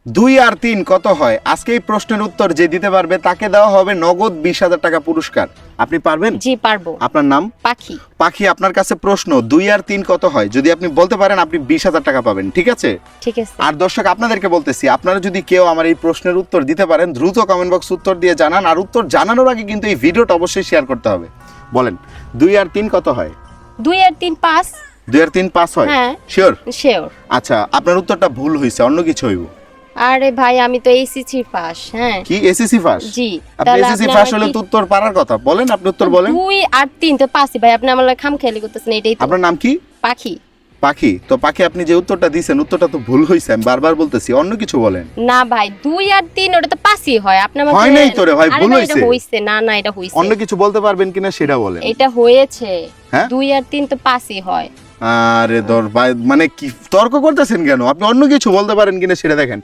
2 আর 3 কত হয়? আজকে এই প্রশ্নের উত্তর যে দিতে পারবে তাকে দেওয়া হবে নগদ 20,000 টাকা পুরস্কার। আপনি পারবেন? জি পারবো। আপনার নাম? পাখি। পাখি, আপনার কাছে প্রশ্ন, 2 আর 3 কত হয়? যদি আপনি বলতে পারেন আপনি 20,000 টাকা পাবেন, ঠিক আছে? ঠিক আছে। আর দর্শক আপনাদেরকে বলতেছি, আপনারা যদি কেউ আমার এই প্রশ্নের উত্তর দিতে পারেন দ্রুত কমেন্ট বক্স উত্তর দিয়ে জানান। আর উত্তর জানানোর আগে কিন্তু এই ভিডিওটা অবশ্যই শেয়ার করতে হবে। বলেন 2 আর 3 কত হয়? 2 আর 3 5। 2 আর 3 5 হয়? হ্যাঁ। শিওর? শিওর। আচ্ছা, আপনার উত্তরটা ভুল হয়েছে, অন্য কিছু হইব। আরে ভাই আমি তো এসএসসি পাস। হ্যাঁ। কি এসএসসি পাস? জি। আপনি এসএসসি পাস হলে তো উত্তর পারার কথা। বলেন, আপনি উত্তর বলেন। 2 আর 3 তো 5 ভাই, আপনি আমার খাম খেয়ালি করতেছেন, এটাই তো। আপনার নাম কি? পাখি। পাখি। তো পাখি, আপনি যে উত্তরটা দিয়েছেন উত্তরটা তো ভুল হয়েছে, আমি বারবার বলতেছি, অন্য কিছু বলেন। না ভাই 2 আর 3 ওটা তো 5ই হয়। আপনি আমাকে হয় নাই তো রে ভাই, আরে ভুল ভাই, হইছে। এটা হইছে। না না, এটা হইছে। অন্য কিছু বলতে পারবেন কিনা সেটা বলেন। এটা হয়েছে। হ্যাঁ? 2 আর 3 তো 5ই হয়। আরে দর ভাই, মানে কি তর্ক করতেছেন কেন? আপনি অন্য কিছু বলতে পারেন কিনা সেটা দেখেন।